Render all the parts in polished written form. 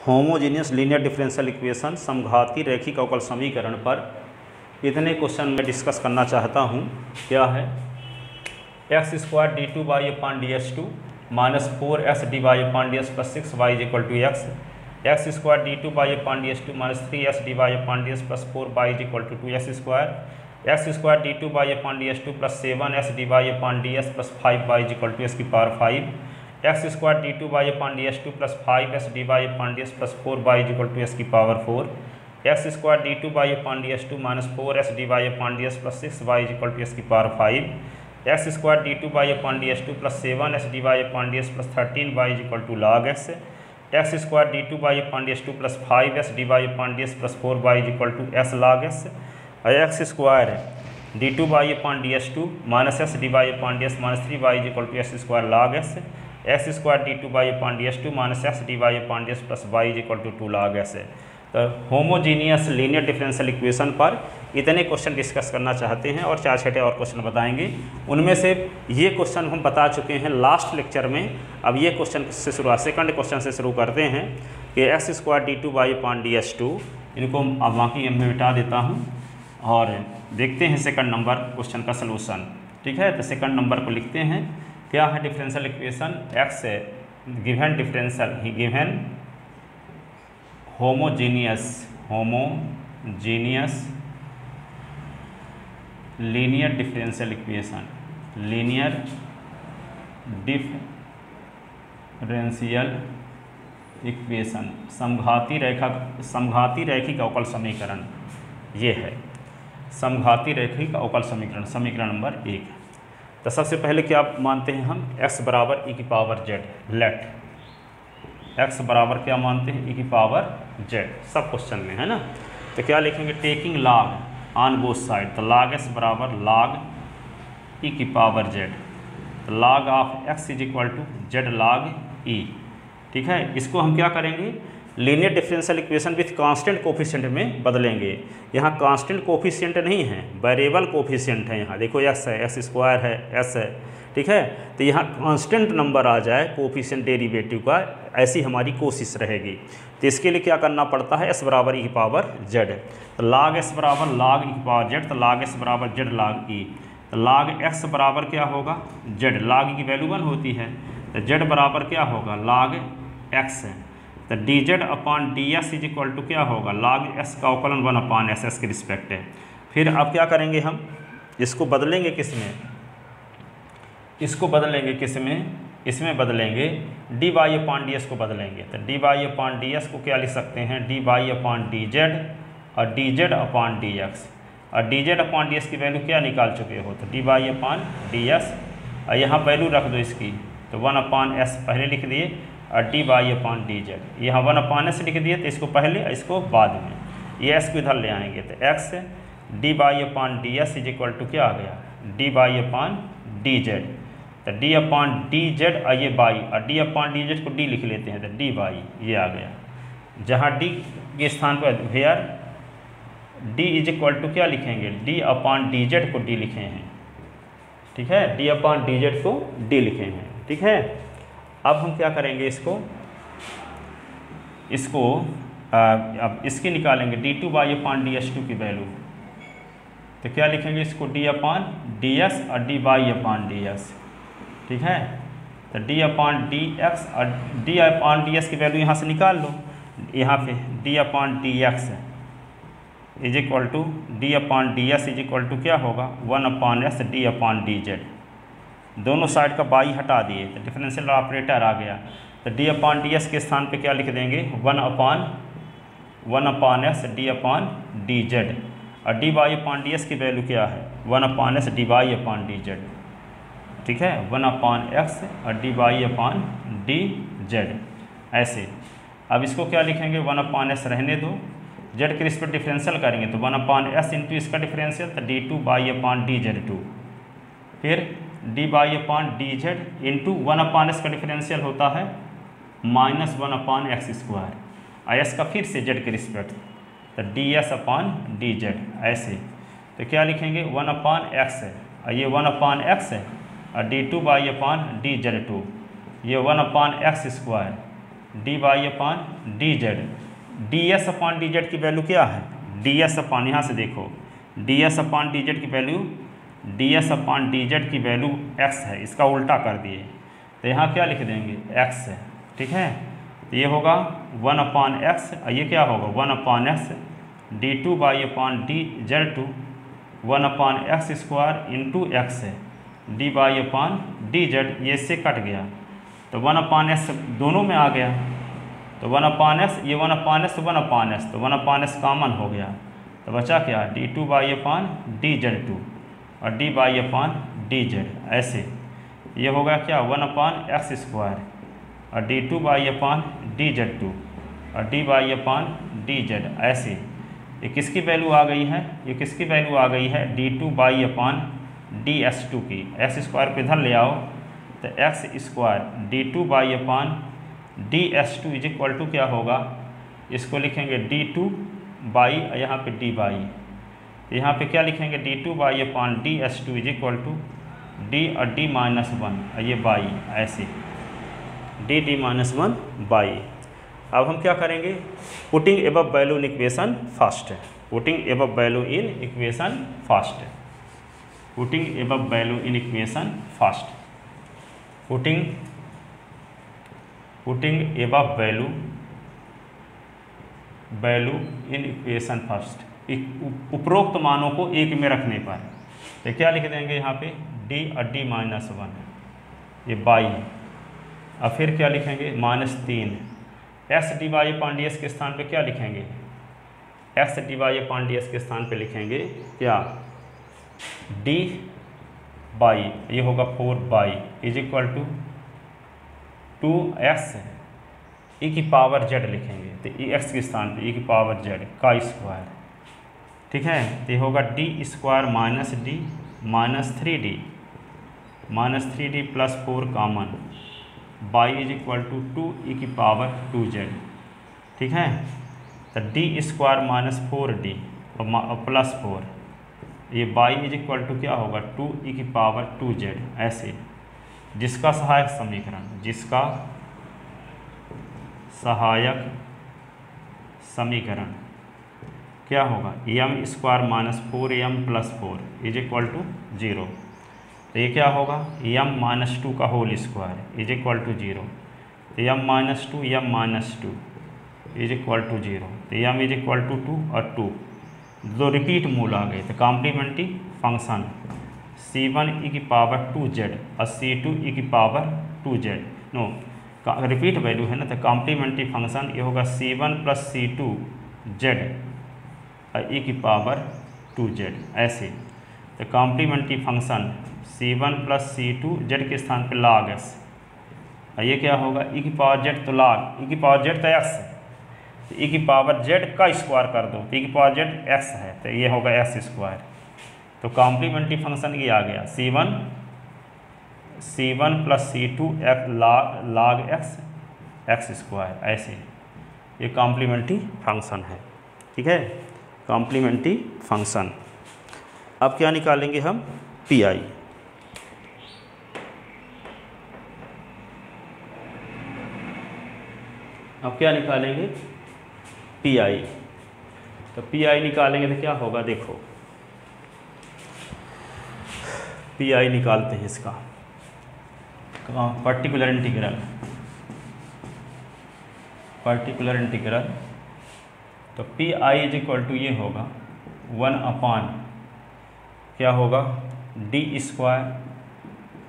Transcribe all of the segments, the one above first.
Homogeneous linear differential equation समघाती रैखिक अवकल समीकरण पर इतने क्वेश्चन मैं डिस्कस करना चाहता हूँ। क्या है? X square d two y upon d s two minus 4x d y upon d s plus 6y is equal to x square d two y upon d s two minus 3s d y upon d s plus 4y is equal to 2x square d two y upon d s two plus 7s d y upon d s plus 5y is equal to s की power 5 x square d two y upon d s two plus 5s d y upon d s plus 4y is equal to s की power 4 x square d two y upon d s two minus 4s d y upon d s plus 6y is equal to s की power 5 x square d two y upon d s two plus 7s d y upon d s plus 13y is equal to log x square d two y upon d s two plus 5s d y upon d s plus 4y is equal to s log x square d two y upon d s two minus s d y upon d s minus 3y is equal to s square log x square d two y upon d s two minus s d y upon d s plus y is equal to 2 log s। तो homogeneous linear differential equation पर इतने question discuss करना चाहते हैं और 4-6 और question बताएंगे। उनमें से ये क्वेश्चन हम बता चुके हैं लास्ट लेक्चर में। अब ये क्वेश्चन से शुरुआत सेकंड क्वेश्चन से शुरू करते हैं कि x square d two y upon d s two, इनको अब बाकी मैं मिटा देता हूँ और देखते हैं सेकंड नंबर क्वेश्चन का सलूशन। ठीक है, तो सेकंड नंबर को लिखते हैं। क्या है differential equation? X given differential given homogeneous linear differential equation समघाती रैखिक अवकल समीकरण। ये है समघाती रैखिक अवकल समीकरण नंबर 1। तो सबसे पहले क्या मानते हैं हम? x बराबर e की पावर z। लेट x बराबर क्या मानते हैं? e की पावर z सब क्वेश्चन में है ना। तो क्या लिखेंगे? Taking log on both side. तो log s बराबर log e की पावर z। तो log of x is equal to z log e। ठीक है, इसको हम क्या करेंगे? Linear differential equation with constant coefficient में बदलेंगे। यहाँ कांस्टेंट कोफिशिएंट नहीं है, वेरिएबल कोफिशिएंट है। यहाँ देखो x है, x स्क्वायर है, s है। ठीक है, तो यहाँ कांस्टेंट नंबर आ जाए कोफिशिएंट डेरिवेटिव का, ऐसी हमारी कोशिश रहेगी। तो इसके लिए क्या करना पड़ता है? s बराबर e की पावर z। तो log s बराबर log e की पावर z। तो log s बराबर z log e। तो log x बराबर क्या होगा? z। log e की वैल्यू 1 होती है, तो z बराबर क्या होगा? log x है। तो d z upon d s is equal to क्या होगा? log s का अवकलन 1 अपान एस एस के रिस्पेक्ट है। फिर अब क्या करेंगे हम? इसको बदलेंगे किस में? इसको बदलेंगे किस में? इसमें बदलेंगे D y upon d S को बदलेंगे। तो D y upon d S को क्या लिख सकते हैं? D y upon d z और D z upon d x. और D z upon d s की वैल्यू क्या निकाल चुके हो? तो D y upon d s, और यहाँ वैल्यू रख दो इसकी। तो 1 अपान एस पहले लिख दिए और d y upon d Z. यहाँ 1 अपान एस लिख दिए, तो इसको पहले इसको बाद में, ये एस को इधर ले आएंगे। तो x d y upon d s is equal to क्या आ गया? D y upon d z. तो डी अपान डी जेड और ये वाई, और डी अपान डी जेड को डी लिख लेते हैं, तो डी वाई ये आ गया। जहाँ डी के स्थान पर where d is equal to क्या लिखेंगे? डी अपान डी जेड को डी लिखे हैं। ठीक है, डी अपान डी जेड को डी लिखे हैं। ठीक है, अब हम क्या करेंगे? इसको अब इसकी निकालेंगे d two y upon d s two की वैल्यू। तो क्या लिखेंगे इसको? डी अपान डी एस और d y upon d s. ठीक है, तो डी अपान डी एक्स और डी अपान डी एस की वैल्यू यहाँ से निकाल लो। यहाँ पे d upon d x is equal to d upon d s is equal to क्या होगा? 1 upon s d upon d Z. दोनों साइड का बाई हटा दिए तो डिफरेंशियल ऑपरेटर आ गया। तो डी अपान डी एस के स्थान पे क्या लिख देंगे? 1 upon s d upon d z. और d y upon d s की वैल्यू क्या है? 1 upon s D y upon d Z. ठीक है, 1 अपान एक्स और d y upon d z ऐसे। अब इसको क्या लिखेंगे? 1 अपान एस रहने दो, जेड के रिस्पेक्ट डिफरेंशियल करेंगे तो 1 अपान एस इंटू इसका डिफरेंशियल, तो D two y upon d z to. फिर D y upon d Z into 1 upon S का डिफरेंशियल होता है minus 1 upon x square, I S का फिर से जेड के रिस्पेक्ट, तो D s upon d z ऐसे। तो क्या लिखेंगे? 1 अपान एक्स है और ये 1 अपान एक्स है, और d two y upon d z two, ये 1 upon x square d y upon d z. D s upon d z की वैल्यू क्या है, डी एस अपान, यहाँ से देखो d s upon d z की value, d s upon d z की value x है, इसका उल्टा कर दिए तो यहाँ क्या लिख देंगे एक्स है, ठीक है। तो ये होगा 1 अपान एक्स, ये क्या होगा 1 upon x d two by upon d z two 1 upon x square into x है d by upon d z, ये इससे कट गया तो 1 अपान एक्स दोनों में आ गया, तो 1 अपान एक्स, ये 1 अपान एक्स 1 अपान एक्स, तो 1 अपान एक्स कॉमन हो गया तो बचा क्या d two by upon d z two और d by upon d z. ऐसे ये होगा क्या 1 अपान एक्स स्क्वायर और d two by upon d z two और d by upon d z. ऐसे ये किसकी वैल्यू आ गई है, ये किसकी वैल्यू आ गई है d two by upon d s two की। एक्स स्क्वायर पे इधर ले आओ तो x square d two by upon d s two is equal to क्या होगा, इसको लिखेंगे डी टू बाई, यहाँ पे डी बाई, यहाँ पे क्या लिखेंगे d two by upon d s two is equal to d और डी माइनस वन, ये बाई, ऐसे d d minus one y. अब हम क्या करेंगे, putting above value in equation first, putting above value in equation first, putting above value in equation first, putting above value in equation first, उपरोक्त मानों को एक में रखने पर तो क्या लिख देंगे यहाँ पे डी और डी माइनस वन, ये बाई, और फिर क्या लिखेंगे -3 x d y upon d S के स्थान पे क्या लिखेंगे, x d y upon d S के स्थान पे लिखेंगे क्या डी बाई, ये होगा 4 y is equal to 2x e की पावर जेड लिखेंगे तो ई एक्स के स्थान पे ई की पावर जेड का स्क्वायर, ठीक है। तो ये होगा d square minus d minus 3d plus 4 common y is equal to 2 e की पावर 2z, ठीक है। तो डी स्क्वायर माइनस 4d और प्लस 4, ये बाई इज इक्वल टू क्या होगा 2 ई की पावर 2z। ऐसे जिसका सहायक समीकरण, जिसका सहायक समीकरण क्या होगा m square minus 4am plus 4 is equal to 0। तो ये क्या होगा एम माइनस 2 का whole square is equal to 0, तो m minus 2 m minus 2 is equal to 0, तो एम इज इक्वल टू 2 और 2 दो रिपीट मूल आ गए तो कॉम्प्लीमेंट्री फंक्शन c1 ई की पावर 2z और c2 ई की power 2z, no repeat value है ना, तो कॉम्प्लीमेंट्री फंक्शन ये होगा c1 प्लस c2 z और ई की पावर 2z। ऐसे तो complementary function c1 plus c2 z के स्थान पे log s, और ये क्या होगा ई की पावर z, तो log ई की पावर z तो x है, तो ई की पावर z का स्क्वायर कर दो तो ई की पावर z x है, तो ये होगा x स्क्वायर। तो कॉम्प्लीमेंट्री फंक्शन ये आ गया c1 plus c2 log x square. ऐसे ये कॉम्प्लीमेंट्री फंक्शन है, ठीक है, कॉम्प्लीमेंट्री फंक्शन। अब क्या निकालेंगे हम पी.आई, अब क्या निकालेंगे पी.आई, तो पी.आई निकालेंगे तो क्या होगा, देखो पी.आई निकालते हैं इसका पर्टिकुलर इंटीग्रल, तो पी.आई इज इक्वल टू ये होगा 1 अपान क्या होगा d square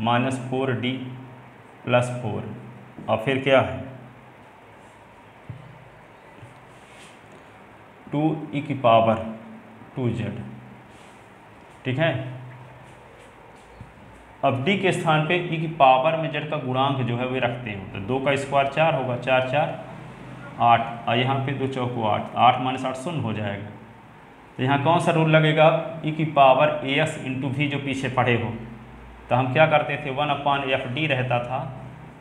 minus 4d plus 4 और फिर क्या है 2 ई की पावर 2z, ठीक है। अब d के स्थान पे e की पावर में z का गुणांक जो है वे रखते हैं, तो 2 का स्क्वायर 4 होगा, 4 4 8 और यहाँ पे 2 चौको 8, 8 माइनस 8 शून्य हो जाएगा। तो यहाँ कौन सा रूल लगेगा, e की पावर as इंटू भी जो पीछे पढ़े हो, तो हम क्या करते थे 1 अपान fd रहता था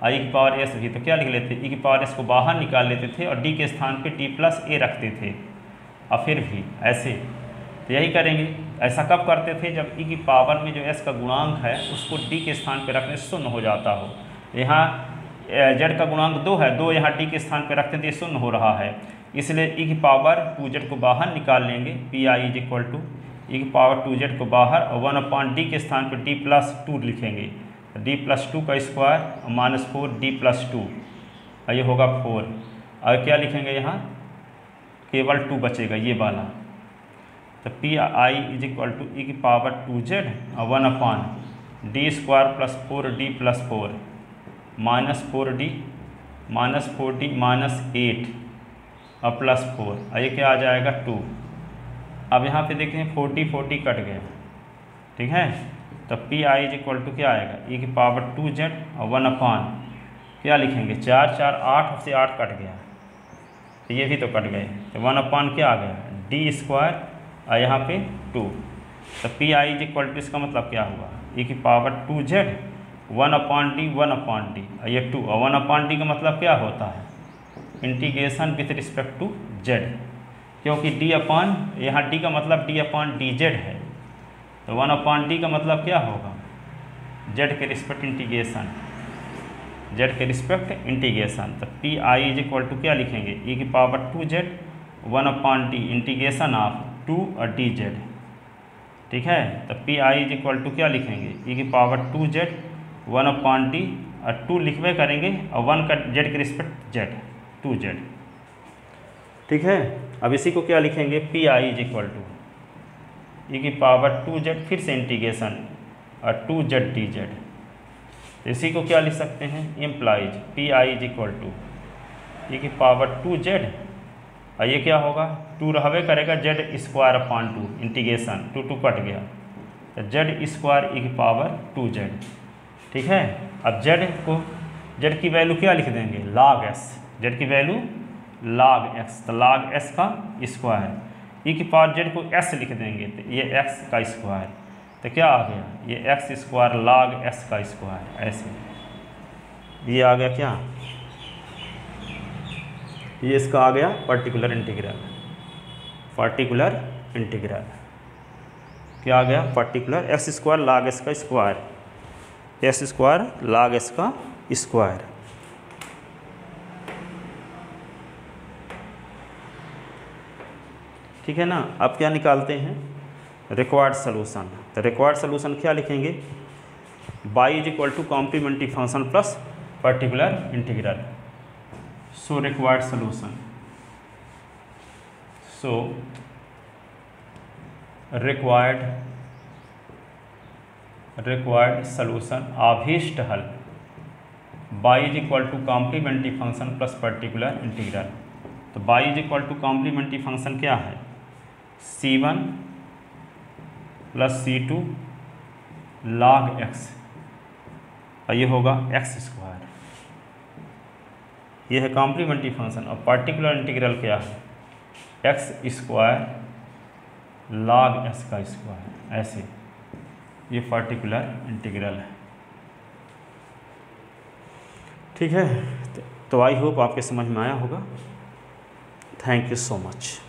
और e की पावर s भी, तो क्या लिख लेते e की पावर s को बाहर निकाल लेते थे और d के स्थान पे t प्लस a रखते थे और फिर भी ऐसे। तो यही करेंगे, ऐसा कब करते थे जब e की पावर में जो s का गुणांक है उसको d के स्थान पे रखने से शून्य हो जाता हो। यहाँ जेड का गुणांक 2 है, 2 यहाँ टी के स्थान पर रखते हैं तो ये शून्य हो रहा है, इसलिए ई की पावर 2z को बाहर निकाल लेंगे। P I is equal to e की पावर 2z को बाहर और 1/d के स्थान पर d+2 लिखेंगे। d+2 का स्क्वायर -4d+2 ये होगा 4, और क्या लिखेंगे यहाँ, केवल 2 बचेगा ये वाला। तो P I is equal to e की पावर 2z और 1/d² + 4d+4 -4d -8 और +4 और ये क्या आ जाएगा 2। अब यहाँ पे देखें 40 कट गया, ठीक है। तो P I is equal to क्या आएगा, ई की पावर 2z और 1/, क्या लिखेंगे 4 4 8 से 8 कट गया, तो ये भी तो कट गए, तो 1/, क्या आ गया d² और यहाँ पे 2। तो P I is equal to इसका मतलब क्या हुआ, ई की पावर 2z 1/d और ये 2 और 1/d का मतलब क्या होता है, integration with respect to z, क्योंकि यहाँ d का मतलब d/dz है, तो 1/d का मतलब क्या होगा, z के रिस्पेक्ट इंटीग्रेशन, z के रिस्पेक्ट इंटीग्रेशन। तो P I is equal to क्या लिखेंगे, ई की power 2z 1/d integration of 2 और dz, ठीक है। तो P I is equal to क्या लिखेंगे, ई की पावर 2z 1/d और 2 लिखवे करेंगे और 1 का z के रिस्पेक्ट z 2z, ठीक है। अब इसी को क्या लिखेंगे, P I is equal to e की पावर 2z फिर से इंटीग्रेशन और 2z dz, इसी को क्या लिख सकते हैं, implies P I is equal to e की पावर 2z और ये क्या होगा 2 रहबे करेगा z² इंटीग्रेशन 2 कट गया, तो z² ई की पावर 2z, ठीक है। अब z की वैल्यू क्या लिख देंगे, log s, z की वैल्यू log x, तो log s का स्क्वायर, ई की पावर z को s लिख देंगे तो ये x का स्क्वायर, तो क्या आ गया ये x² log s का स्क्वायर, ऐसे ये आ गया क्या, ये इसका आ गया पर्टिकुलर इंटीग्रल, क्या आ गया पर्टिकुलर x² log s का स्क्वायर, x² log s का स्क्वायर। ठीक है ना। अब क्या निकालते हैं, रिक्वायर्ड सलूशन। तो रिक्वायर्ड सलूशन क्या लिखेंगे, y is equal to complementary function plus particular integral. So required solution, so required solution अभीष्ट हल y is equal to complementary function plus particular integral. तो y is equal to complementary function क्या है, c1 plus c2 log x और ये होगा x², ये है कॉम्प्लीमेंट्री फंक्शन। और पर्टिकुलर इंटीग्रल क्या है, x² log s का स्क्वायर, ऐसे ये पर्टिकुलर इंटीग्रल है। ठीक है, तो आई होप आपके समझ में आया होगा। Thank you so much.